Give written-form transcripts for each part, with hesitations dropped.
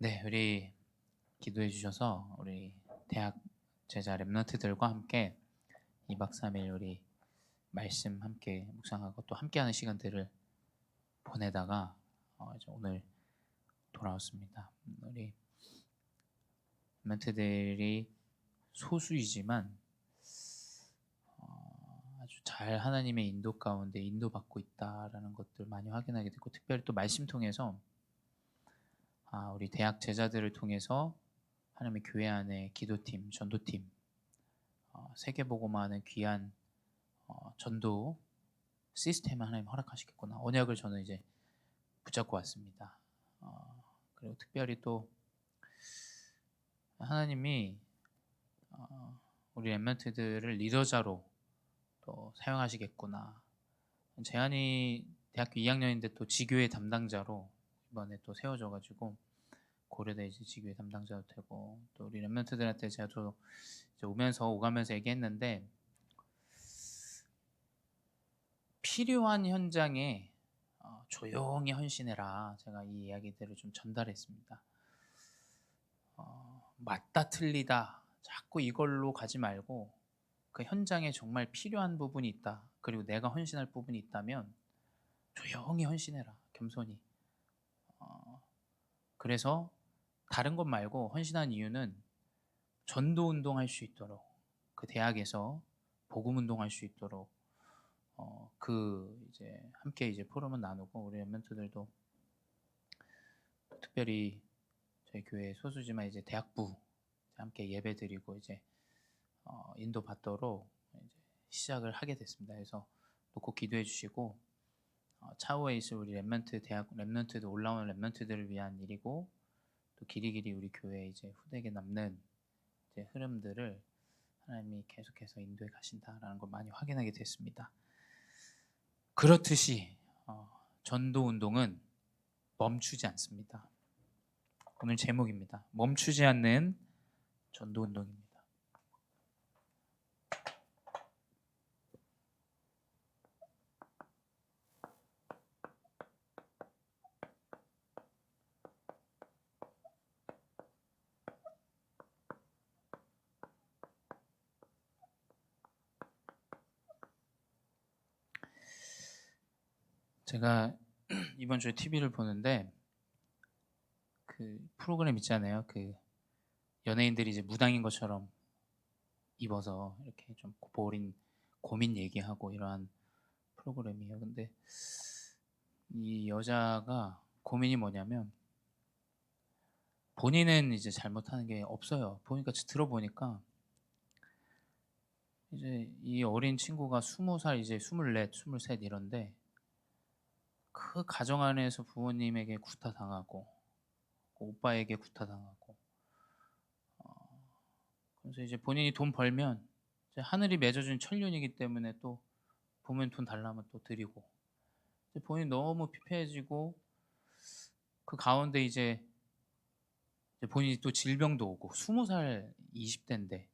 네, 우리 기도해 주셔서 우리 대학 제자 랩런트들과 함께 2박 3일 우리 말씀 함께 묵상하고 또 함께하는 시간들을 보내다가 이제 오늘 돌아왔습니다. 우리 랩런트들이 소수이지만 아주 잘 하나님의 인도 가운데 인도받고 있다라는 것들 많이 확인하게 됐고, 특별히 또 말씀 통해서 우리 대학 제자들을 통해서 하나님의 교회 안에 기도팀, 전도팀, 세계복음화하는 귀한 전도 시스템을 하나님 허락하시겠구나, 언약을 저는 이제 붙잡고 왔습니다. 그리고 특별히 또 하나님이 우리 랩런트들을 리더자로 또 사용하시겠구나. 재한이 대학교 2학년인데 또 지교회 담당자로 이번에 또 세워져가지고 고려대 이제 지교회 담당자도 되고, 또 우리 랩런트들한테 제가 또 이제 오가면서 얘기했는데, 필요한 현장에 조용히 헌신해라, 제가 이 이야기들을 좀 전달했습니다. 맞다 틀리다 자꾸 이걸로 가지 말고, 그 현장에 정말 필요한 부분이 있다, 그리고 내가 헌신할 부분이 있다면 조용히 헌신해라, 겸손히. 그래서 다른 것 말고 헌신한 이유는 전도 운동할 수 있도록, 그 대학에서 복음 운동할 수 있도록 그 이제 함께 이제 포럼을 나누고, 우리 멘토들도 특별히 저희 교회 소수지만 이제 대학부 함께 예배드리고 이제 인도받도록 이제 시작을 하게 됐습니다. 그래서 또 꼭 기도해 주시고, 차후에 있을 우리 대학 랩런트들, 올라오는 랩런트들을 위한 일이고, 또 길이길이 우리 교회 이제 후대에 남는 이제 흐름들을 하나님이 계속해서 인도해 가신다라는 걸 많이 확인하게 됐습니다. 그렇듯이 전도 운동은 멈추지 않습니다. 오늘 제목입니다. 멈추지 않는 전도 운동입니다. 제가 이번 주에 TV를 보는데 그 프로그램 있잖아요. 그 연예인들이 이제 무당인 것처럼 입어서 이렇게 좀 어린 고민 얘기하고 이러한 프로그램이에요. 근데 이 여자가 고민이 뭐냐면, 본인은 이제 잘못하는 게 없어요. 보니까 들어보니까 이제 이 어린 친구가 20살, 이제 24, 23 이런데, 그 가정 안에서 부모님에게 구타당하고 오빠에게 구타당하고, 그래서 이제 본인이 돈 벌면 이제 하늘이 맺어준 천륜이기 때문에 또 부모님 돈 달라면 또 드리고, 이제 본인이 너무 피폐해지고, 그 가운데 이제 본인이 또 질병도 오고, 20살 20대인데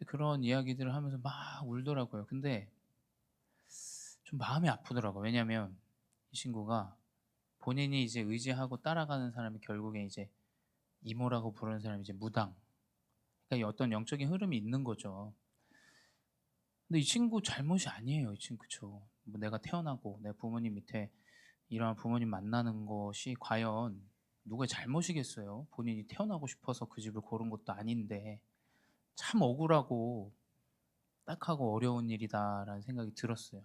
그런 이야기들을 하면서 막 울더라고요. 근데 좀 마음이 아프더라고요. 왜냐면 이 친구가 본인이 이제 의지하고 따라가는 사람이 결국에 이제 이모라고 부르는 사람이 이제 무당, 그러니까 어떤 영적인 흐름이 있는 거죠. 근데 이 친구 잘못이 아니에요. 이 친구, 그쵸? 뭐 내가 태어나고 내 부모님 밑에 이러한 부모님 만나는 것이 과연 누구의 잘못이겠어요? 본인이 태어나고 싶어서 그 집을 고른 것도 아닌데, 참 억울하고 딱하고 어려운 일이다라는 생각이 들었어요.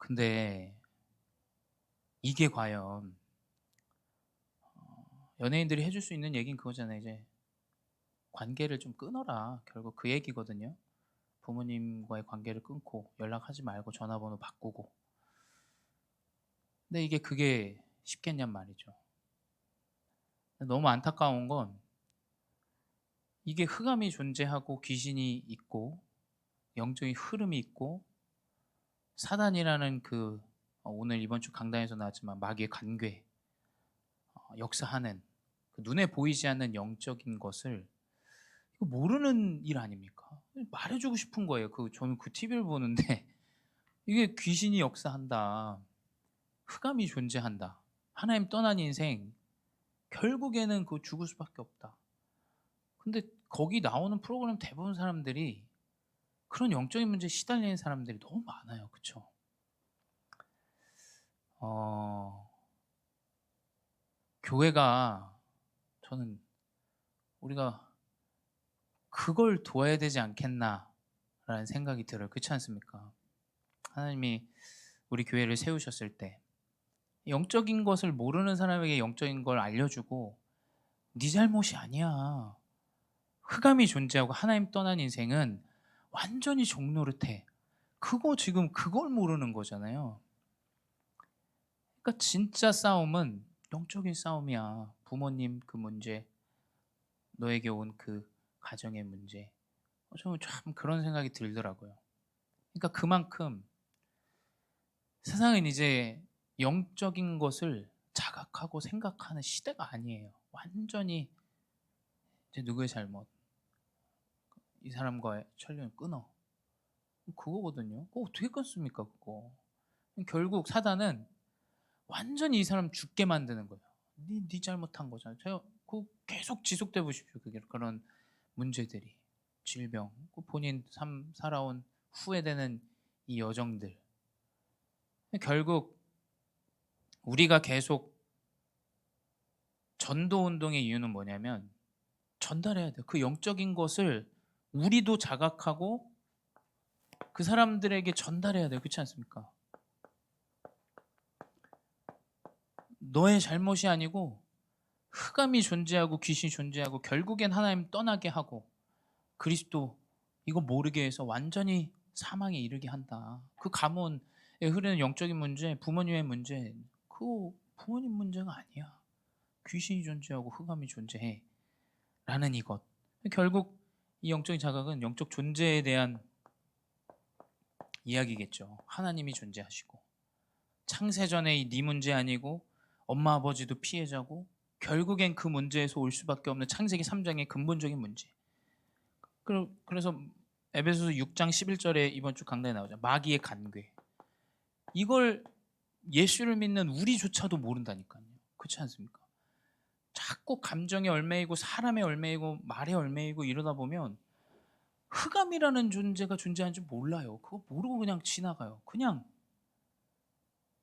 근데 이게 과연 연예인들이 해줄 수 있는 얘기는 그거잖아요. 이제 관계를 좀 끊어라, 결국 그 얘기거든요. 부모님과의 관계를 끊고 연락하지 말고 전화번호 바꾸고. 근데 그게 쉽겠냔 말이죠. 너무 안타까운 건, 이게 흑암이 존재하고 귀신이 있고 영적인 흐름이 있고, 사단이라는 그 오늘 이번 주 강단에서 나왔지만 마귀의 관계, 역사하는 그 눈에 보이지 않는 영적인 것을 이거 모르는 일 아닙니까? 말해주고 싶은 거예요. 저는 그 TV를 보는데 이게 귀신이 역사한다, 흑암이 존재한다, 하나님 떠난 인생, 결국에는 그거 죽을 수밖에 없다. 근데 거기 나오는 프로그램 대부분 사람들이 그런 영적인 문제에 시달리는 사람들이 너무 많아요. 그쵸? 교회가, 저는 우리가 그걸 도와야 되지 않겠나라는 생각이 들어요. 그렇지 않습니까? 하나님이 우리 교회를 세우셨을 때 영적인 것을 모르는 사람에게 영적인 걸 알려주고, 네 잘못이 아니야, 흑암이 존재하고 하나님 떠난 인생은 완전히 종노릇해, 그거 지금 그걸 모르는 거잖아요. 그러니까 진짜 싸움은 영적인 싸움이야. 부모님 그 문제, 너에게 온 그 가정의 문제. 저는 참 그런 생각이 들더라고요. 그러니까 그만큼 세상은 이제 영적인 것을 자각하고 생각하는 시대가 아니에요. 완전히 이제 누구의 잘못, 이 사람과의 천륜을 끊어, 그거거든요. 그거 어떻게 끊습니까 그거? 결국 사단은 완전히 이 사람 죽게 만드는 거예요. 네 잘못한 거잖아요. 제가 그 계속 지속돼 보십시오. 그게 그런 문제들이, 질병, 그 본인 삶 살아온 후회되는 이 여정들. 결국 우리가 계속 전도 운동의 이유는 뭐냐면 전달해야 돼요. 그 영적인 것을 우리도 자각하고 그 사람들에게 전달해야 돼요. 그렇지 않습니까? 너의 잘못이 아니고 흑암이 존재하고 귀신이 존재하고 결국엔 하나님 떠나게 하고 그리스도 이거 모르게 해서 완전히 사망에 이르게 한다. 그 가문에 흐르는 영적인 문제, 부모님의 문제, 그거 부모님 문제가 아니야. 귀신이 존재하고 흑암이 존재해 라는 이것. 결국 이 영적인 자각은 영적 존재에 대한 이야기겠죠. 하나님이 존재하시고 창세전에 네 문제 아니고 엄마 아버지도 피해자고 결국엔 그 문제에서 올 수밖에 없는 창세기 3장의 근본적인 문제. 그래서 에베소서 6장 11절에 이번 주 강단에 나오죠. 마귀의 간괴. 이걸 예수를 믿는 우리조차도 모른다니까요. 그렇지 않습니까? 자꾸 감정에 얽매이고 사람에 얽매이고 말에 얽매이고 이러다 보면 흑암이라는 존재가 존재하는지 몰라요. 그거 모르고 그냥 지나가요. 그냥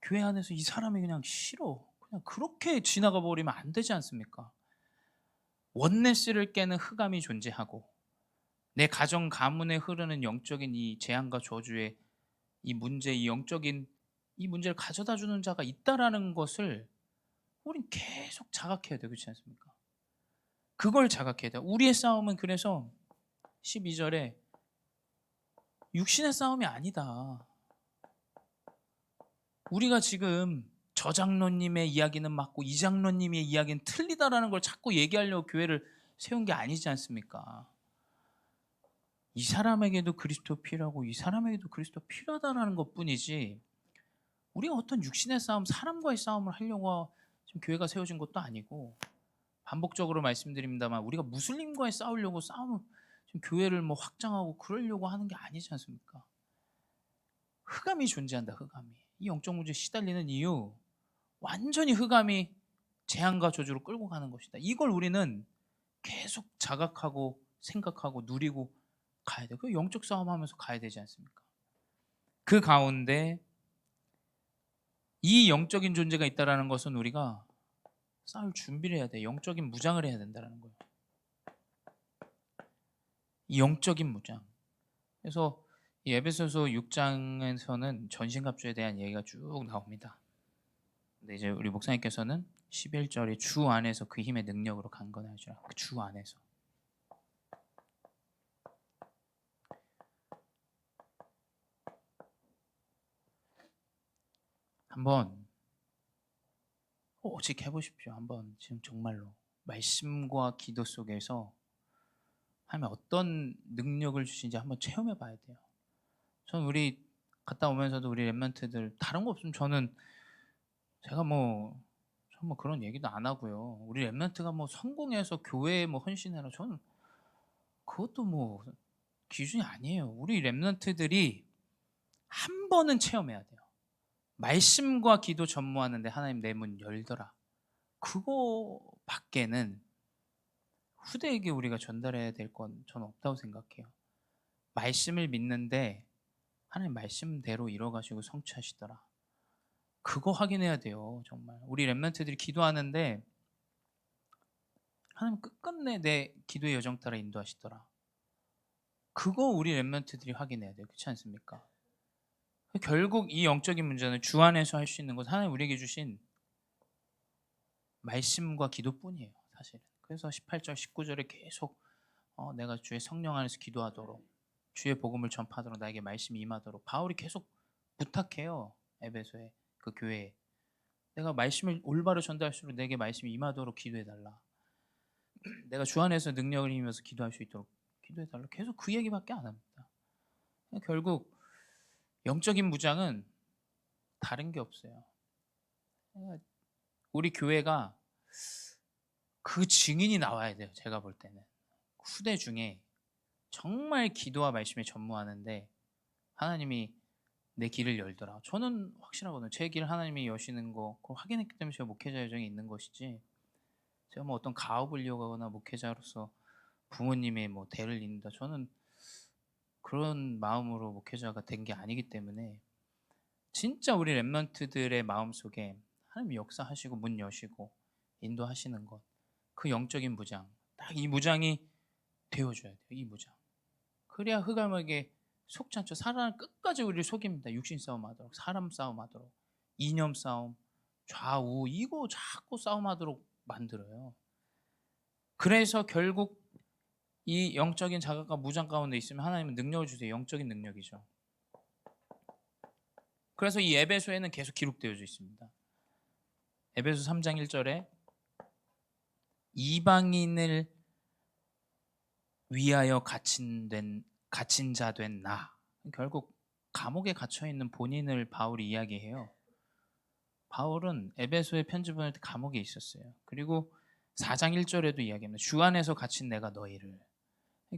교회 안에서 이 사람이 그냥 싫어, 그냥 그렇게 지나가 버리면 안 되지 않습니까? 원네스를 깨는 흑암이 존재하고 내 가정 가문에 흐르는 영적인 이 재앙과 저주의 이 문제, 이 영적인 이 문제를 가져다 주는 자가 있다라는 것을 우린 계속 자각해야 돼요. 그렇지 않습니까? 그걸 자각해야 돼요. 우리의 싸움은 그래서 12절에 육신의 싸움이 아니다. 우리가 지금 저 장로님의 이야기는 맞고 이 장로님의 이야기는 틀리다라는 걸 자꾸 얘기하려고 교회를 세운 게 아니지 않습니까? 이 사람에게도 그리스도 필요하고 이 사람에게도 그리스도 필요하다라는 것뿐이지, 우리가 어떤 육신의 싸움, 사람과의 싸움을 하려고 지금 교회가 세워진 것도 아니고, 반복적으로 말씀드립니다만 우리가 무슬림과의 싸우려고 싸움을 지금 교회를 뭐 확장하고 그러려고 하는 게 아니지 않습니까? 흑암이 존재한다. 흑암이 이 영적 문제에 시달리는 이유, 완전히 흑암이 재앙과 저주로 끌고 가는 것이다. 이걸 우리는 계속 자각하고 생각하고 누리고 가야 돼요. 그 영적 싸움하면서 가야 되지 않습니까? 그 가운데 이 영적인 존재가 있다라는 것은 우리가 싸울 준비를 해야 돼. 영적인 무장을 해야 된다는 거예요. 이 영적인 무장. 그래서 이 에베소서 6장에서는 전신갑주에 대한 얘기가 쭉 나옵니다. 근데 이제 우리 목사님께서는 11절에 주 안에서 그 힘의 능력으로 강건하죠. 그 주 안에서. 한번 오직 해보십시오. 한번 지금 정말로 말씀과 기도 속에서 하면 어떤 능력을 주신지 한번 체험해 봐야 돼요. 저는 우리 갔다 오면서도 우리 랩런트들 다른 거 없으면 저는 제가 뭐 그런 얘기도 안 하고요. 우리 랩런트가 뭐 성공해서 교회에 뭐 헌신해라, 저는 그것도 뭐 기준이 아니에요. 우리 랩런트들이 한 번은 체험해야 돼요. 말씀과 기도 전무하는데 하나님 내 문 열더라. 그거 밖에는 후대에게 우리가 전달해야 될 건 저는 없다고 생각해요. 말씀을 믿는데 하나님 말씀대로 이뤄 가시고 성취하시더라. 그거 확인해야 돼요 정말. 우리 렘넌트들이 기도하는데 하나님 끝끝내 내 기도의 여정 따라 인도하시더라. 그거 우리 렘넌트들이 확인해야 돼요. 그렇지 않습니까? 결국 이 영적인 문제는 주 안에서 할 수 있는 것은 하나님 우리에게 주신 말씀과 기도뿐이에요 사실은. 그래서 18절 19절에 계속 내가 주의 성령 안에서 기도하도록 주의 복음을 전파하도록 나에게 말씀이 임하도록 바울이 계속 부탁해요. 에베소에 그 교회에. 내가 말씀을 올바로 전달할수록 내게 말씀이 임하도록 기도해 달라. 내가 주 안에서 능력을 힘입어서 기도할 수 있도록 기도해 달라. 계속 그 얘기밖에 안 합니다. 결국 영적인 무장은 다른 게 없어요. 우리 교회가 그 증인이 나와야 돼요. 제가 볼 때는 후대 중에 정말 기도와 말씀에 전무하는데 하나님이 내 길을 열더라. 저는 확실하거든요. 제 길 하나님이 여시는 거 그걸 확인했기 때문에 제가 목회자 여정에 있는 것이지, 제가 뭐 어떤 가업을 이어가거나 목회자로서 부모님의 뭐 대를 잇는다, 저는 그런 마음으로 목회자가 된 게 아니기 때문에 진짜 우리 랩런트들의 마음속에 하나님 역사하시고 문 여시고 인도하시는 것, 그 영적인 무장, 딱 이 무장이 되어줘야 돼요. 이 무장. 그래야 흑암에게 속지 않죠. 사람은 끝까지 우리를 속입니다. 육신 싸움하도록, 사람 싸움하도록, 이념 싸움, 좌우 이거 자꾸 싸움하도록 만들어요. 그래서 결국 이 영적인 자각과 무장 가운데 있으면 하나님은 능력을 주세요. 영적인 능력이죠. 그래서 이 에베소에는 계속 기록되어져 있습니다. 에베소 3장 1절에 이방인을 위하여 갇힌 자 된 나. 결국 감옥에 갇혀 있는 본인을 바울이 이야기해요. 바울은 에베소에 편지 보낼 때 감옥에 있었어요. 그리고 4장 1절에도 이야기합니다. 주 안에서 갇힌 내가 너희를.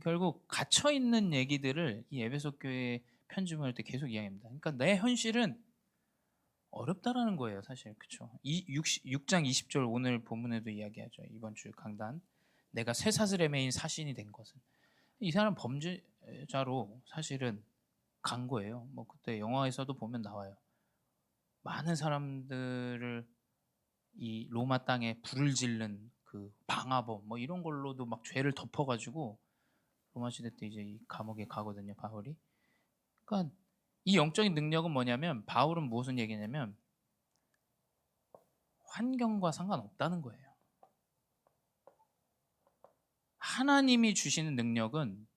결국 갇혀 있는 얘기들을 이 에베소 교회에 편지 보낼 때 계속 이야기합니다. 그러니까 내 현실은 어렵다라는 거예요, 사실. 그렇죠? 6장 20절 오늘 본문에도 이야기하죠. 이번 주 강단. 내가 쇠사슬에 매인 사신이 된 것은. 이 사람 범죄자로 사실은 간 거예요. 뭐 그때 영화에서도 보면 나와요. 많은 사람들을 이 로마 땅에 불을 지른 그 방화범 뭐 이런 걸로도 막 죄를 덮어가지고 로마 시대 때 이제 이 감옥에 가거든요, 바울이. 그러니까 이 영적인 능력은 뭐냐면 바울은 무슨 얘기냐면 환경과 상관없다는 거예요. 하나님이 주시는 능력은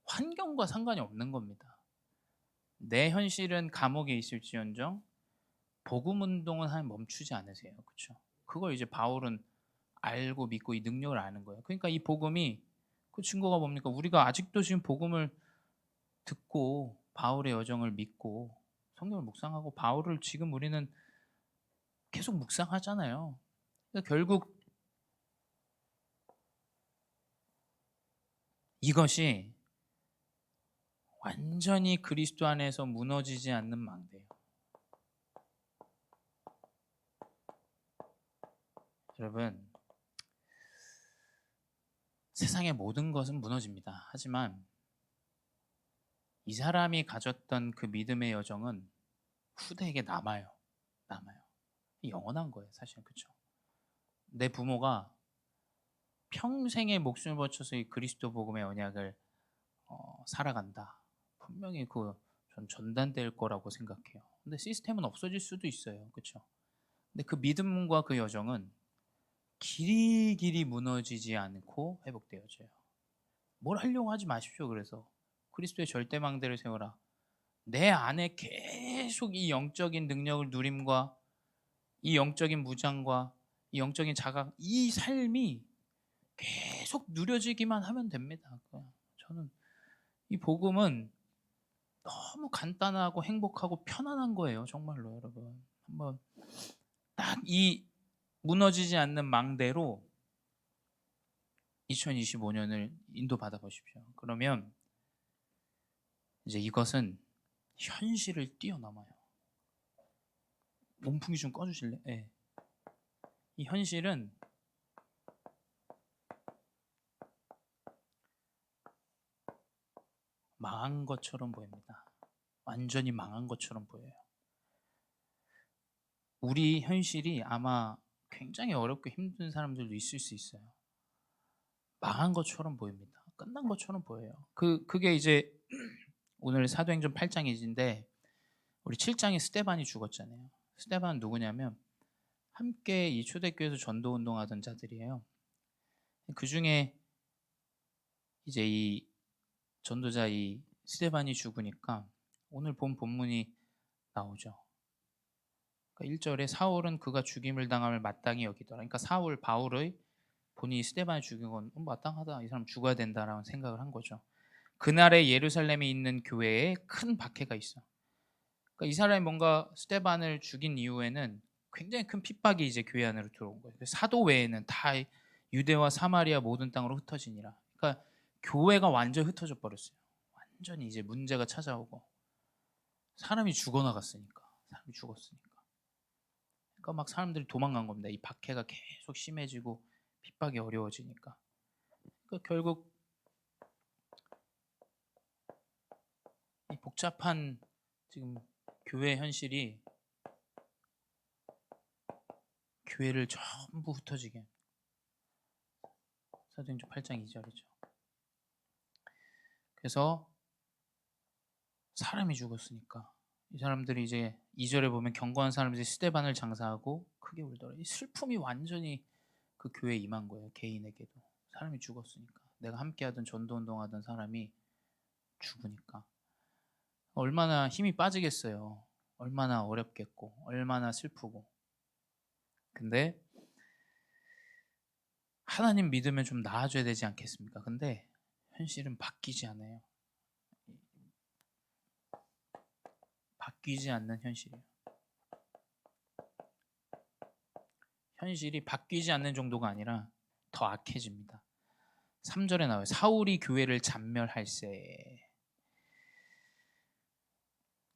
환경과 상관이 없는 겁니다. 내 현실은 감옥에 있을지언정 복음 운동은 하나님 멈추지 않으세요. 그렇죠? 그걸 이제 바울은 알고 믿고 이 능력을 아는 거예요. 그러니까 이 복음이 그 증거가 뭡니까? 우리가 아직도 지금 복음을 듣고 바울의 여정을 믿고 성경을 묵상하고 바울을 지금 우리는 계속 묵상하잖아요. 그러니까 결국 이것이 완전히 그리스도 안에서 무너지지 않는 망대예요. 여러분, 세상의 모든 것은 무너집니다. 하지만 이 사람이 가졌던 그 믿음의 여정은 후대에게 남아요. 남아요. 영원한 거예요, 사실은. 그렇죠? 내 부모가 평생의 목숨을 바쳐서 이 그리스도 복음의 언약을 살아간다. 분명히 전 전단될 거라고 생각해요. 근데 시스템은 없어질 수도 있어요. 그렇죠? 근데 그 믿음과 그 여정은 길이 무너지지 않고 회복되어져요. 뭘 하려고 하지 마십시오. 그래서 그리스도의 절대망대를 세워라. 내 안에 계속 이 영적인 능력을 누림과 이 영적인 무장과 이 영적인 자각, 이 삶이 계속 누려지기만 하면 됩니다. 저는 이 복음은 너무 간단하고 행복하고 편안한 거예요. 정말로 여러분. 한번 딱 이 무너지지 않는 망대로 2025년을 인도받아 보십시오. 그러면 이제 이것은 현실을 뛰어넘어요. 몸풍기 좀 꺼주실래? 네. 이 현실은 망한 것처럼 보입니다. 완전히 망한 것처럼 보여요. 우리 현실이 아마 굉장히 어렵고 힘든 사람들도 있을 수 있어요. 망한 것처럼 보입니다. 끝난 것처럼 보여요. 그게 이제 오늘 사도행전 8장인데 우리 7장에 스데반이 죽었잖아요. 스데반은 누구냐면 함께 이 초대교회에서 전도 운동하던 자들이에요. 그 중에 이제 이 전도자 이 스데반이 죽으니까 오늘 본 본문이 나오죠. 그러니까 1절에 사울은 그가 죽임을 당함을 마땅히 여기더라. 그러니까 사울 바울의 본인이 스데반을 죽인 건 마땅하다. 이 사람 죽어야 된다라는 생각을 한 거죠. 그날에 예루살렘에 있는 교회에 큰 박해가 있어. 그러니까 이 사람이 뭔가 스데반을 죽인 이후에는 굉장히 큰 핍박이 이제 교회 안으로 들어온 거예요. 사도 외에는 다 유대와 사마리아 모든 땅으로 흩어지니라. 그러니까 교회가 완전히 흩어져 버렸어요. 완전히 이제 문제가 찾아오고 사람이 죽어나갔으니까. 사람이 죽었으니까. 그러니까 막 사람들이 도망간 겁니다. 이 박해가 계속 심해지고 핍박이 어려워지니까. 그러니까 결국 이 복잡한 지금 교회 현실이 교회를 전부 흩어지게. 사도행전 8장 2절이죠. 그래서 사람이 죽었으니까 이 사람들이 이제 2절에 보면 경건한 사람들이 스데반을 장사하고 크게 울더라. 이 슬픔이 완전히 그 교회에 임한 거예요. 개인에게도. 사람이 죽었으니까. 내가 함께하던 전도운동하던 사람이 죽으니까. 얼마나 힘이 빠지겠어요. 얼마나 어렵겠고 얼마나 슬프고. 근데 하나님 믿으면 좀 나아져야 되지 않겠습니까? 근데 현실은 바뀌지 않아요. 바뀌지 않는 현실이에요. 현실이 바뀌지 않는 정도가 아니라 더 악해집니다. 3절에 나와요. 사울이 교회를 잔멸할세.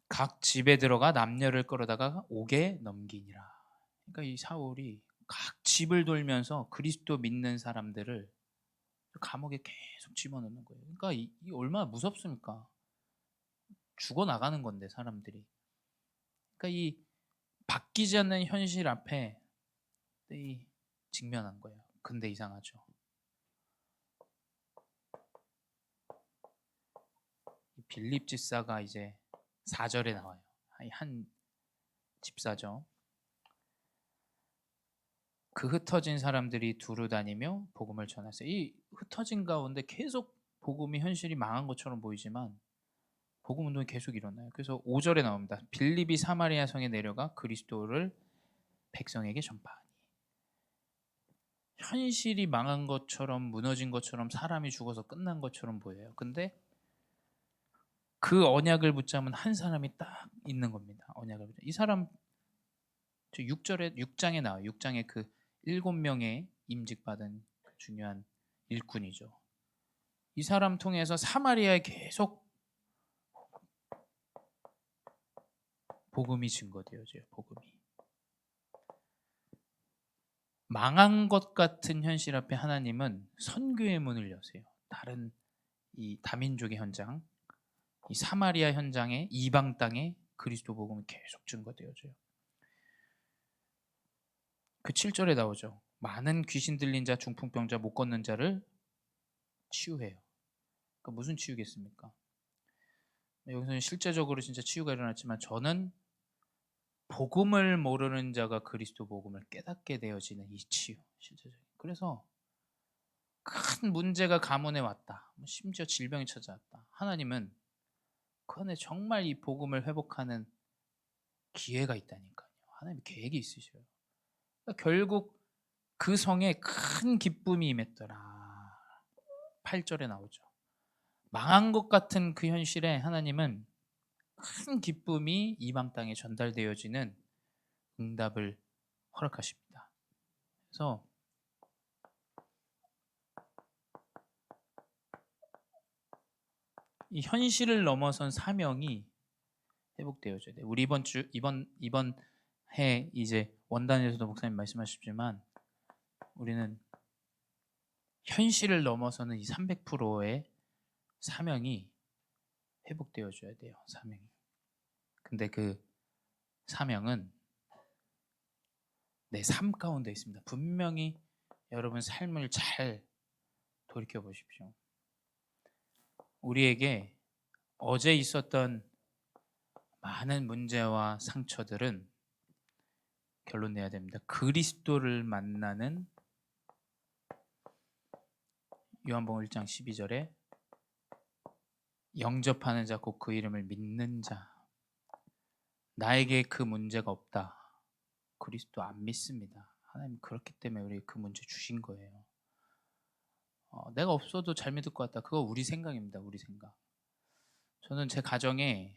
각 집에 들어가 남녀를 끌어다가 옥에 넘기니라. 그러니까 이 사울이 각 집을 돌면서 그리스도 믿는 사람들을 감옥에 계속 집어넣는 거예요. 그러니까 이 얼마나 무섭습니까? 죽어나가는 건데 사람들이. 그러니까 이 바뀌지 않는 현실 앞에 이 직면한 거예요. 근데 이상하죠. 빌립 집사가 이제 4절에 나와요. 한 집사죠. 그 흩어진 사람들이 두루 다니며 복음을 전했어요. 이 흩어진 가운데 계속 복음이 현실이 망한 것처럼 보이지만 복음 운동이 계속 일어나요. 그래서 5절에 나옵니다. 빌립이 사마리아 성에 내려가 그리스도를 백성에게 전파하니. 현실이 망한 것처럼 무너진 것처럼 사람이 죽어서 끝난 것처럼 보여요. 근데 그 언약을 붙잡은 한 사람이 딱 있는 겁니다. 언약을 붙잡은. 이 사람 6장에 나와요. 6장에 그 7명의 임직받은 중요한 일꾼이죠. 이 사람 통해서 사마리아에 계속 복음이 증거되어져요. 복음이. 망한 것 같은 현실 앞에 하나님은 선교의 문을 여세요. 다른 이 다민족의 현장, 이 사마리아 현장에 이방 땅에 그리스도 복음이 계속 증거되어져요. 그 7절에 나오죠. 많은 귀신 들린 자, 중풍병자, 못 걷는 자를 치유해요. 그러니까 무슨 치유겠습니까? 여기서는 실제적으로 진짜 치유가 일어났지만 저는 복음을 모르는 자가 그리스도 복음을 깨닫게 되어지는 이 치유, 실제적인. 그래서 큰 문제가 가문에 왔다. 심지어 질병이 찾아왔다. 하나님은 그 안에 정말 이 복음을 회복하는 기회가 있다니까요. 하나님 계획이 있으셔요. 그러니까 결국 그 성에 큰 기쁨이 임했더라. 8절에 나오죠. 망한 것 같은 그 현실에 하나님은 큰 기쁨이 이방 땅에 전달되어지는 응답을 허락하십니다. 그래서 이 현실을 넘어선 사명이 회복되어져야 돼요. 우리 이번 해 이제 원단에서도 목사님 말씀하셨지만 우리는 현실을 넘어서는 이 300%의 사명이 회복되어 줘야 돼요. 사명이. 근데 그 사명은 내 삶 가운데 있습니다. 분명히 여러분 삶을 잘 돌이켜 보십시오. 우리에게 어제 있었던 많은 문제와 상처들은 결론 내야 됩니다. 그리스도를 만나는 요한복음 1장 12절에 영접하는 자 곧 그 이름을 믿는 자. 나에게 그 문제가 없다. 그리스도 안 믿습니다. 하나님 그렇기 때문에 우리 그 문제 주신 거예요. 내가 없어도 잘 믿을 것 같다. 그거 우리 생각입니다. 우리 생각. 저는 제 가정에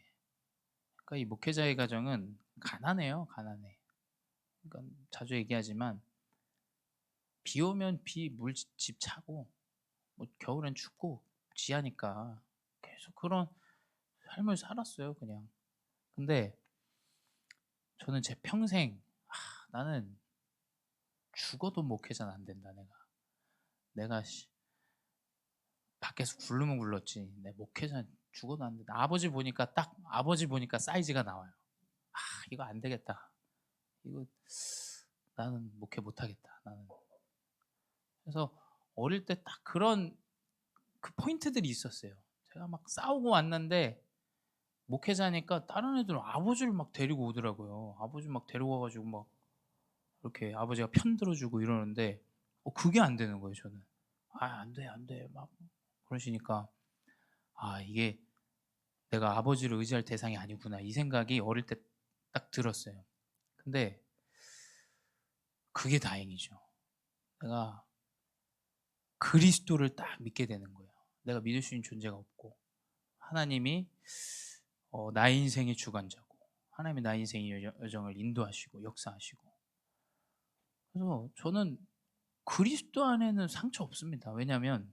그러니까 이 목회자의 가정은 가난해요. 가난해. 그러니까 자주 얘기하지만 비 오면 비 물집 차고 뭐 겨울엔 춥고 지하니까 계속 그런 삶을 살았어요. 그냥. 근데 저는 제 평생 나는 죽어도 목회자는 안 된다. 내가 밖에서 굴르면 굴렀지. 내 목회자 죽어도 안 된다. 아버지 보니까 사이즈가 나와요. 이거 안 되겠다. 이거 나는 목회 못 하겠다. 나는. 그래서 어릴 때 딱 그런 그 포인트들이 있었어요. 제가 막 싸우고 왔는데 목회자니까 다른 애들은 아버지를 막 데리고 오더라고요. 아버지 막 데리고 와가지고 막 이렇게 아버지가 편 들어주고 이러는데 그게 안 되는 거예요. 저는 안 돼, 안 돼, 막 그러시니까 이게 내가 아버지를 의지할 대상이 아니구나 이 생각이 어릴 때 딱 들었어요. 근데 그게 다행이죠. 내가 그리스도를 딱 믿게 되는 거예요. 내가 믿을 수 있는 존재가 없고 하나님이 나의 인생의 주관자고 하나님이 나의 인생의 여정을 인도하시고 역사하시고 그래서 저는 그리스도 안에는 상처 없습니다. 왜냐하면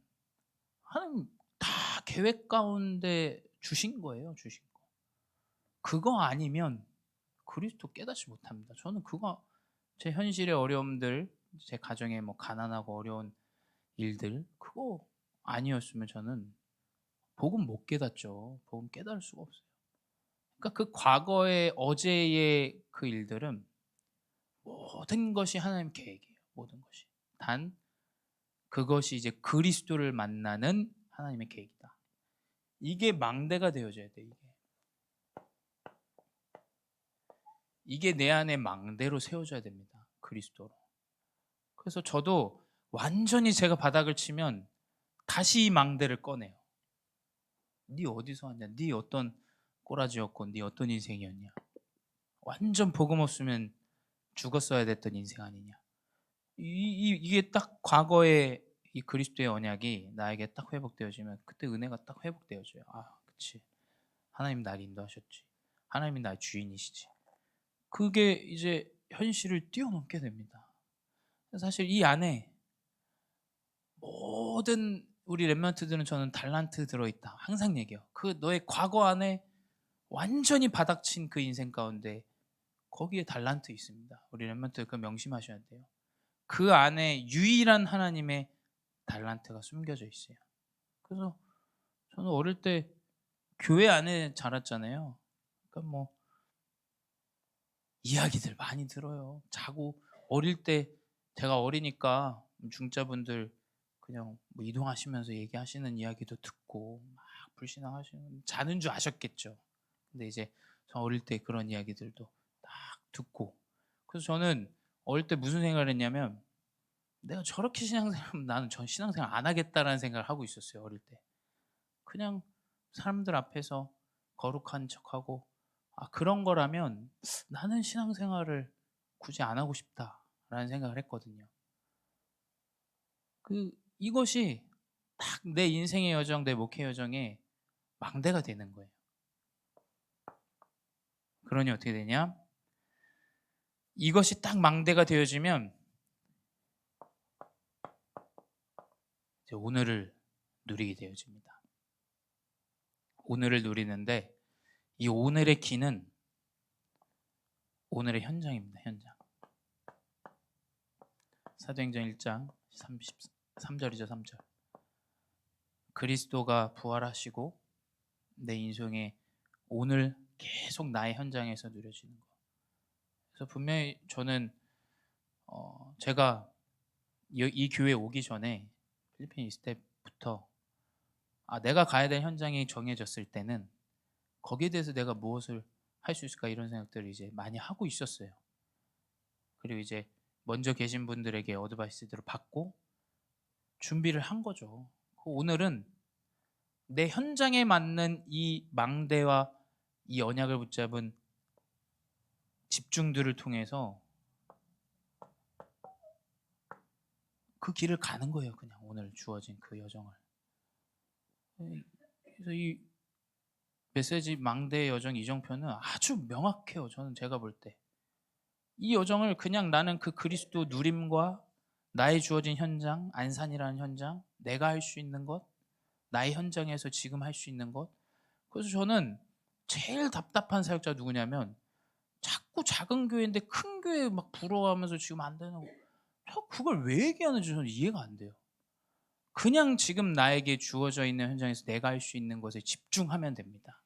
하나님 다 계획 가운데 주신 거예요. 주신 거. 그거 아니면 그리스도 깨닫지 못합니다. 저는 그거 제 현실의 어려움들, 제 가정의 뭐 가난하고 어려운 일들 그거 아니었으면 저는 복음 못 깨닫죠. 복음 깨달을 수가 없어요. 그러니까 그 과거의 어제의 그 일들은 모든 것이 하나님 계획이에요. 모든 것이. 단 그것이 이제 그리스도를 만나는 하나님의 계획이다. 이게 망대가 되어져야 돼. 이게 내 안에 망대로 세워져야 됩니다. 그리스도로. 그래서 저도 완전히 제가 바닥을 치면 다시 이 망대를 꺼내요. 네 어디서 왔냐? 네 어떤 꼬라지였고 네 어떤 인생이었냐? 완전 복음 없으면 죽었어야 됐던 인생 아니냐? 이게 딱 과거의 이 그리스도의 언약이 나에게 딱 회복되어지면 그때 은혜가 딱 회복되어져요. 그치. 하나님 날 인도하셨지. 하나님이 나의 주인이시지. 그게 이제 현실을 뛰어넘게 됩니다. 사실 이 안에 모든 우리 랩런트들은 저는 달란트 들어있다. 항상 얘기해요. 그 너의 과거 안에 완전히 바닥친 그 인생 가운데 거기에 달란트 있습니다. 우리 랩런트 그 명심하셔야 돼요. 그 안에 유일한 하나님의 달란트가 숨겨져 있어요. 그래서 저는 어릴 때 교회 안에 자랐잖아요. 그러니까 뭐 이야기들 많이 들어요. 자고 어릴 때 제가 어리니까 중자분들 그냥 뭐 이동하시면서 얘기하시는 이야기도 듣고 막 불신앙하시는 자는 줄 아셨겠죠. 근데 이제 저 어릴 때 그런 이야기들도 딱 듣고 그래서 저는 어릴 때 무슨 생각을 했냐면 내가 저렇게 신앙생활하면 나는 전 신앙생활 안 하겠다라는 생각을 하고 있었어요. 어릴 때. 그냥 사람들 앞에서 거룩한 척하고 그런 거라면 나는 신앙생활을 굳이 안 하고 싶다라는 생각을 했거든요. 이것이 딱 내 인생의 여정, 내 목회 여정에 망대가 되는 거예요. 그러니 어떻게 되냐? 이것이 딱 망대가 되어지면 이제 오늘을 누리게 되어집니다. 오늘을 누리는데 이 오늘의 길은 오늘의 현장입니다. 현장. 사도행전 1장 33절이죠. 3절. 그리스도가 부활하시고 내 인생에 오늘 계속 나의 현장에서 누려지는 거. 그래서 분명히 저는 제가 이 교회에 오기 전에 필리핀에 있을 때부터 내가 가야 될 현장이 정해졌을 때는 거기에 대해서 내가 무엇을 할 수 있을까 이런 생각들을 이제 많이 하고 있었어요. 그리고 이제 먼저 계신 분들에게 어드바이스들을 받고 준비를 한 거죠. 오늘은 내 현장에 맞는 이 망대와 이 언약을 붙잡은 집중들을 통해서 그 길을 가는 거예요. 그냥 오늘 주어진 그 여정을. 그래서 이 메시지 망대의 여정 이정표는 아주 명확해요. 저는 제가 볼 때. 이 여정을 그냥 나는 그 그리스도 누림과 나의 주어진 현장, 안산이라는 현장, 내가 할 수 있는 것, 나의 현장에서 지금 할 수 있는 것. 그래서 저는 제일 답답한 사역자 누구냐면 자꾸 작은 교회인데 큰 교회 막 부러워하면서 지금 안 되는 거. 그걸 왜 얘기하는지 저는 이해가 안 돼요. 그냥 지금 나에게 주어져 있는 현장에서 내가 할 수 있는 것에 집중하면 됩니다.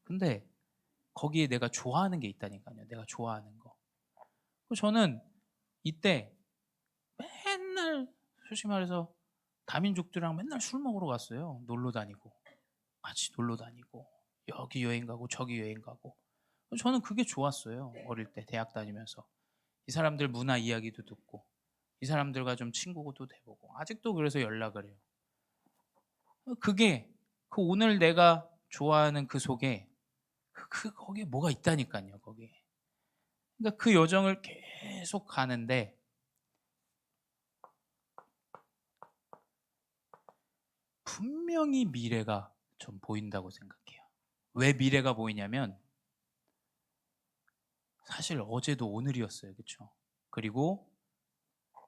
근데 거기에 내가 좋아하는 게 있다니까요. 내가 좋아하는 거. 저는 이때 맨날 솔직히 말해서 다민족들이랑 맨날 술 먹으러 갔어요. 놀러 다니고 같이 놀러 다니고 여기 여행 가고 저기 여행 가고. 저는 그게 좋았어요. 어릴 때 대학 다니면서 이 사람들 문화 이야기도 듣고 이 사람들과 좀 친구도 돼보고 아직도 그래서 연락을 해요. 그게 그 오늘 내가 좋아하는 그 속에 거기에 뭐가 있다니까요. 거기에. 그러니까 그 여정을 계속 가는데 분명히 미래가 좀 보인다고 생각해요. 왜 미래가 보이냐면 사실 어제도 오늘이었어요. 그렇죠? 그리고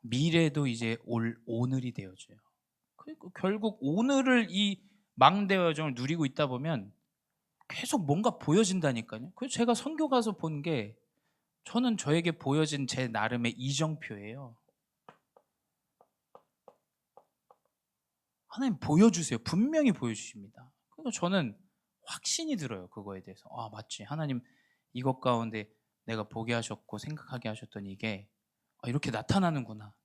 미래도 이제 오늘이 되어져요. 그리고 결국 오늘을 이 망대 여정을 누리고 있다 보면 계속 뭔가 보여진다니까요. 그래서 제가 선교 가서 본 게 저는 저에게 보여진 제 나름의 이정표예요. 하나님 보여주세요. 분명히 보여주십니다. 그래서 저는 확신이 들어요. 그거에 대해서. 맞지. 하나님 이것 가운데 내가 보게 하셨고 생각하게 하셨던 이게 이렇게 나타나는구나.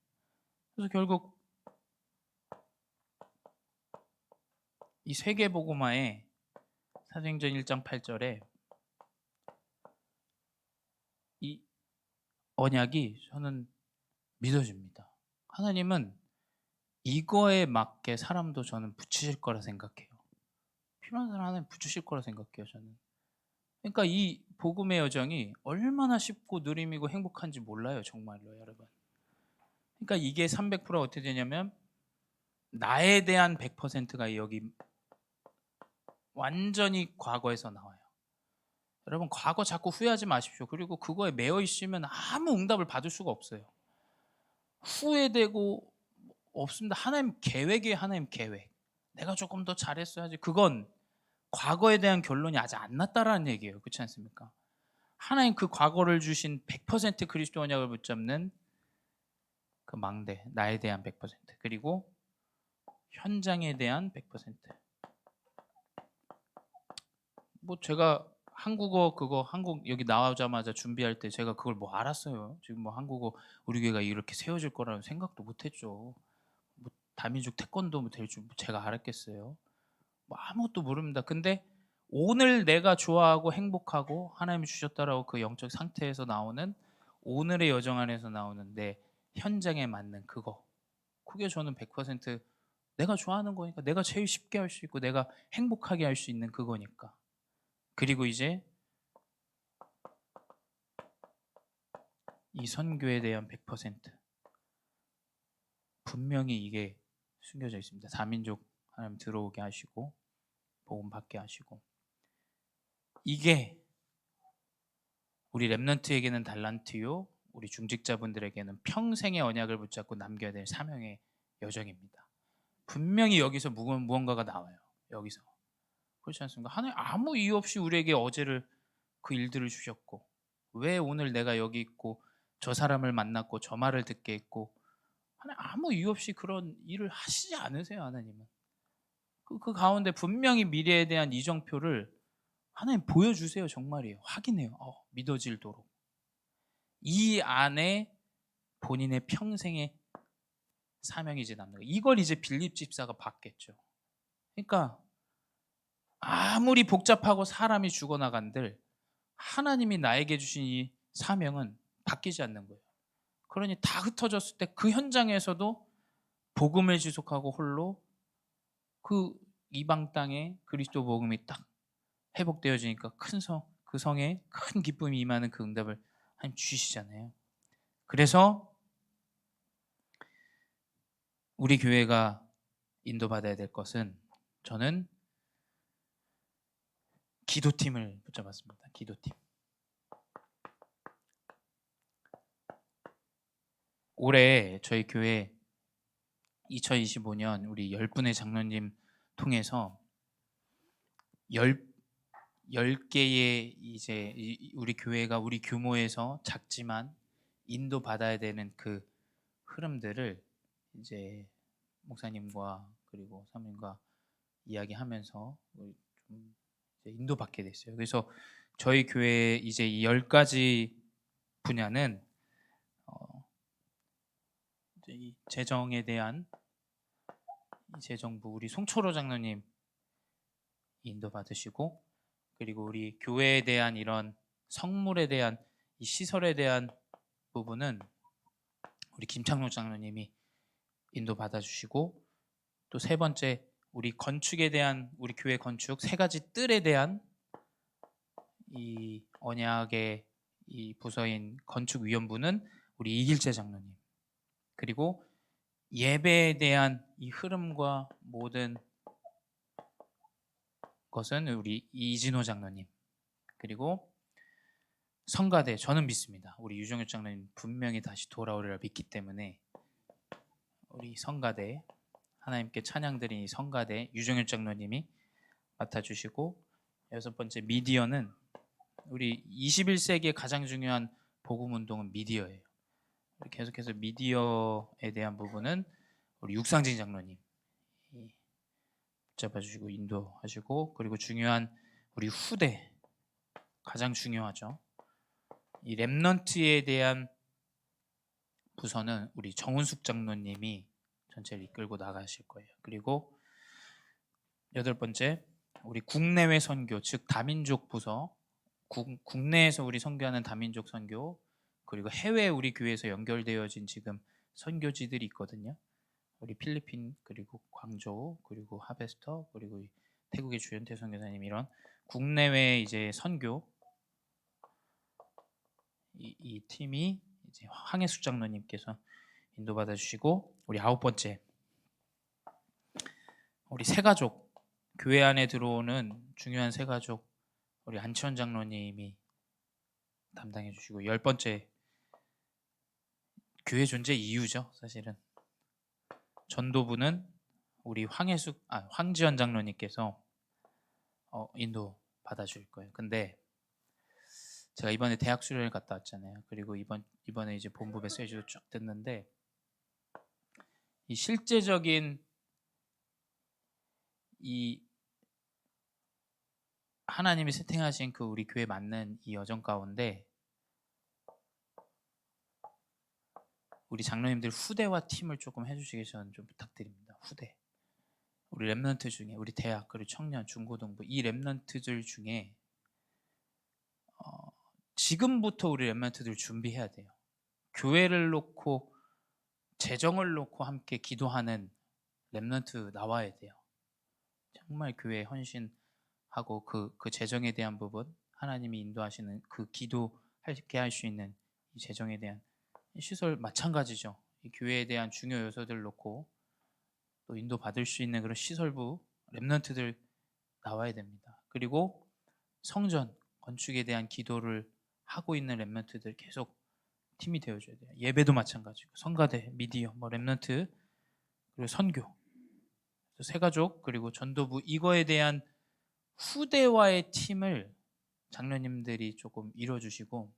그래서 결국 이 세계복음화에 사도행전 1장 8절에 이 언약이 저는 믿어집니다. 하나님은 이거에 맞게 사람도 저는 붙이실 거라 생각해요. 필요한 사람 하나님 붙이실 거라 생각해요. 저는. 그러니까 이 복음의 여정이 얼마나 쉽고 누림이고 행복한지 몰라요. 정말로 여러분. 그러니까 이게 300%가 어떻게 되냐면 나에 대한 100%가 여기 완전히 과거에서 나와요. 여러분 과거 자꾸 후회하지 마십시오. 그리고 그거에 매여 있으면 아무 응답을 받을 수가 없어요. 후회되고 없습니다. 하나님 계획이에요. 하나님 계획. 내가 조금 더 잘했어야지. 그건 과거에 대한 결론이 아직 안 났다라는 얘기예요. 그렇지 않습니까? 하나님 그 과거를 주신 100% 그리스도 언약을 붙잡는 그 망대, 나에 대한 100% 그리고 현장에 대한 100%. 뭐 제가 한국어 그거 한국 여기 나오자마자 준비할 때 제가 그걸 뭐 알았어요. 지금 뭐 한국어 우리 교회가 이렇게 세워질 거라는 생각도 못 했죠. 뭐 다민족 태권도 뭐 될 줄 제가 알았겠어요. 뭐 아무것도 모릅니다. 근데 오늘 내가 좋아하고 행복하고 하나님이 주셨다라고 그 영적 상태에서 나오는 오늘의 여정 안에서 나오는 내 현장에 맞는 그거. 그게 저는 100% 내가 좋아하는 거니까 내가 제일 쉽게 할 수 있고 내가 행복하게 할 수 있는 그거니까. 그리고 이제 이 선교에 대한 100% 분명히 이게 숨겨져 있습니다. 다민족 하나님 들어오게 하시고 복음 받게 하시고 이게 우리 랩런트에게는 달란트요 우리 중직자분들에게는 평생의 언약을 붙잡고 남겨야 될 사명의 여정입니다. 분명히 여기서 무언가가 나와요. 여기서 그렇지 않습니까? 하나님 아무 이유 없이 우리에게 어제를 그 일들을 주셨고 왜 오늘 내가 여기 있고 저 사람을 만났고 저 말을 듣게 했고, 하나님 아무 이유 없이 그런 일을 하시지 않으세요. 하나님은 그 가운데 분명히 미래에 대한 이정표를 하나님 보여주세요. 정말이에요. 확인해요. 믿어질도록. 이 안에 본인의 평생의 사명이 이제 남는 거예요. 이걸 이제 빌립 집사가 받겠죠. 그러니까 아무리 복잡하고 사람이 죽어나간들 하나님이 나에게 주신 이 사명은 바뀌지 않는 거예요. 그러니 다 흩어졌을 때 그 현장에서도 복음을 지속하고 홀로 그 이방 땅에 그리스도 복음이 딱 회복되어지니까 그 성에 큰 기쁨이 임하는 그 응답을 하나님 주시잖아요. 그래서 우리 교회가 인도받아야 될 것은, 저는 기도팀을 붙잡았습니다. 기도팀. 올해 저희 교회 2025년 우리 10분의 장로님 통해서 10개의 이제 우리 교회가 우리 규모에서 작지만 인도받아야 되는 그 흐름들을 이제 목사님과 그리고 사모님과 이야기하면서 좀 이제 인도받게 됐어요. 그래서 저희 교회 이제 이 10가지 분야는 이제 이 재정에 대한 이 재정부 우리 송초로 장로님 인도받으시고, 그리고 우리 교회에 대한 이런 성물에 대한 이 시설에 대한 부분은 우리 김창록 장로님이 인도받아 주시고, 또 세 번째 우리 건축에 대한 우리 교회 건축 세 가지 뜰에 대한 이 언약의 이 부서인 건축위원부는 우리 이길재 장로님, 그리고 예배에 대한 이 흐름과 모든 것은 우리 이진호 장로님, 그리고 성가대, 저는 믿습니다. 우리 유정일 장로님 분명히 다시 돌아오리라 믿기 때문에 우리 성가대, 하나님께 찬양드린 이 성가대 유정일 장로님이 맡아주시고, 여섯 번째 미디어는 우리 21세기의 가장 중요한 복음 운동은 미디어예요. 계속해서 미디어에 대한 부분은 우리 육상진 장로님 붙잡아주시고 인도하시고, 그리고 중요한 우리 후대, 가장 중요하죠. 이 렘넌트에 대한 부서는 우리 정운숙 장로님이 전체를 이끌고 나가실 거예요. 그리고 여덟 번째 우리 국내외 선교, 즉 다민족 부서, 국내에서 우리 선교하는 다민족 선교, 그리고 해외 우리 교회에서 연결되어진 지금 선교지들이 있거든요. 우리 필리핀, 그리고 광저우, 그리고 하베스터, 그리고 태국의 주연태 선교사님, 이런 국내외 이제 선교 이 팀이 이제 황혜숙 장로님께서 인도받아 주시고, 우리 아홉 번째 우리 새가족, 교회 안에 들어오는 중요한 새가족 우리 안치원 장로님이 담당해 주시고, 열 번째 교회 존재 이유죠. 사실은 전도부는 우리 황지연 장로님께서 인도 받아줄 거예요. 근데 제가 이번에 대학 수련회 갔다 왔잖아요. 그리고 이번에 이제 본부 메시지도 쭉 듣는데, 이 실제적인 이 하나님이 세팅하신 그 우리 교회 맞는 이 여정 가운데 우리 장로님들 후대와 팀을 조금 해주시기 저는 좀 부탁드립니다. 후대, 우리 렘넌트 중에 우리 대학 그리고 청년 중고등부 이 렘넌트들 중에 지금부터 우리 렘넌트들 준비해야 돼요. 교회를 놓고 재정을 놓고 함께 기도하는 렘넌트 나와야 돼요. 정말 교회에 헌신하고 그 재정에 대한 부분, 하나님이 인도하시는 그 기도하게 할 수 있는 이 재정에 대한 시설 마찬가지죠. 이 교회에 대한 중요 요소들 놓고 또 인도받을 수 있는 그런 시설부 렘넌트들 나와야 됩니다. 그리고 성전 건축에 대한 기도를 하고 있는 렘넌트들 계속 팀이 되어줘야 돼요. 예배도 마찬가지고 성가대, 미디어, 렘넌트, 그리고 선교, 새가족, 그리고 전도부, 이거에 대한 후대와의 팀을 장로님들이 조금 이뤄주시고,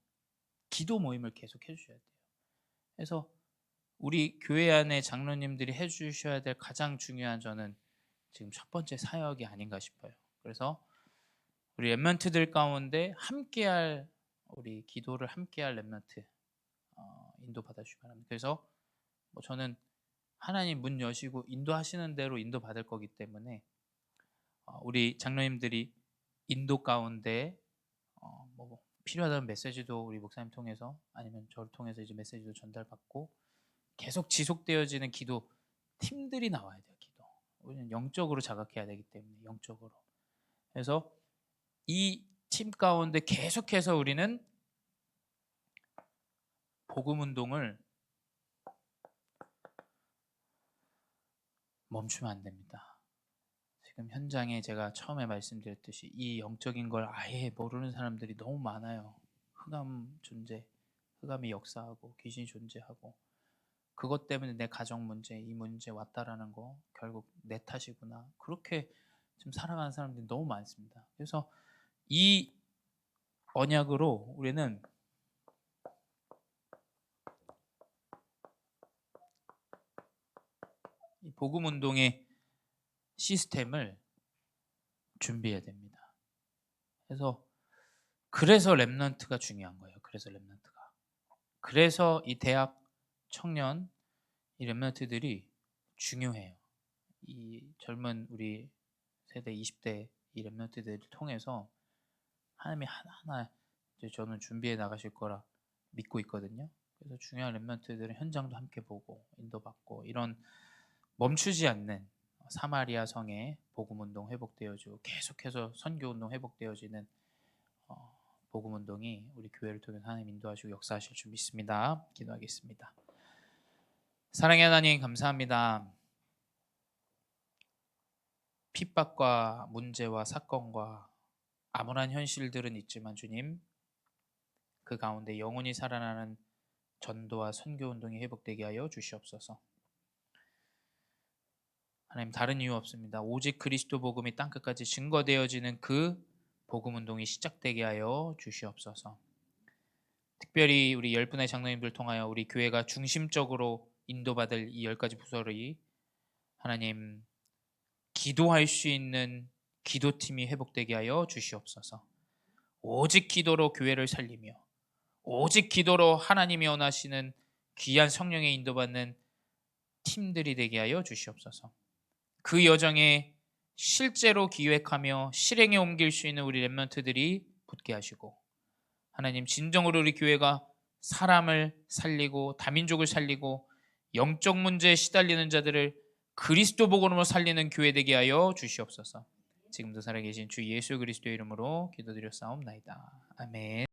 기도 모임을 계속 해주셔야 돼요. 그래서 우리 교회 안에 장로님들이 해주셔야 될 가장 중요한 저는 지금 첫 번째 사역이 아닌가 싶어요. 그래서 우리 렘넌트들 가운데 함께할 우리 기도를 함께할 렘넌트 인도 받아주시기 바랍니다. 그래서 뭐 저는 하나님 문 여시고 인도하시는 대로 인도 받을 거기 때문에 우리 장로님들이 인도 가운데 뭐 필요하다는 메시지도 우리 목사님 통해서 아니면 저를 통해서 이제 메시지도 전달받고 계속 지속되어지는 기도 팀들이 나와야 돼요. 기도 우리는 영적으로 자각해야 되기 때문에 영적으로. 그래서 이 팀 가운데 계속해서 우리는 복음 운동을 멈추면 안 됩니다. 지금 현장에 제가 처음에 말씀드렸듯이 이 영적인 걸 아예 모르는 사람들이 너무 많아요. 흑암 존재, 흑암이 역사하고 귀신이 존재하고 그것 때문에 내 가정 문제, 이 문제 왔다라는 거 결국 내 탓이구나. 그렇게 지금 살아가는 사람들이 너무 많습니다. 그래서 이 언약으로 우리는 이 복음 운동의 시스템을 준비해야 됩니다. 그래서 렘넌트가 중요한 거예요. 그래서 이 대학 청년 이 렘넌트들이 중요해요. 이 젊은 우리 세대 20대 이 렘넌트들을 통해서 하나님이 하나하나 이제 저는 준비해 나가실 거라 믿고 있거든요. 그래서 중요한 렘넌트들은 현장도 함께 보고 인도받고 이런 멈추지 않는 사마리아 성의 복음 운동 회복되어지고 계속해서 선교 운동 회복되어지는 복음 운동이 우리 교회를 통해 하나님 인도하시고 역사하실 줄 믿습니다. 기도하겠습니다. 사랑의 하나님 감사합니다. 핍박과 문제와 사건과 암울한 현실들은 있지만 주님 그 가운데 영원히 살아나는 전도와 선교 운동이 회복되게 하여 주시옵소서. 하나님 다른 이유 없습니다. 오직 그리스도 복음이 땅끝까지 증거되어지는 그 복음 운동이 시작되게 하여 주시옵소서. 특별히 우리 10분의 장로님들 통하여 우리 교회가 중심적으로 인도받을 이 10가지 부서를 하나님 기도할 수 있는 기도팀이 회복되게 하여 주시옵소서. 오직 기도로 교회를 살리며 오직 기도로 하나님이 원하시는 귀한 성령의 인도받는 팀들이 되게 하여 주시옵소서. 그 여정에 실제로 기획하며 실행에 옮길 수 있는 우리 렘넌트들이 붙게 하시고 하나님 진정으로 우리 교회가 사람을 살리고 다민족을 살리고 영적 문제에 시달리는 자들을 그리스도 복음으로 살리는 교회 되게 하여 주시옵소서. 지금도 살아계신 주 예수 그리스도의 이름으로 기도드렸사옵나이다. 아멘.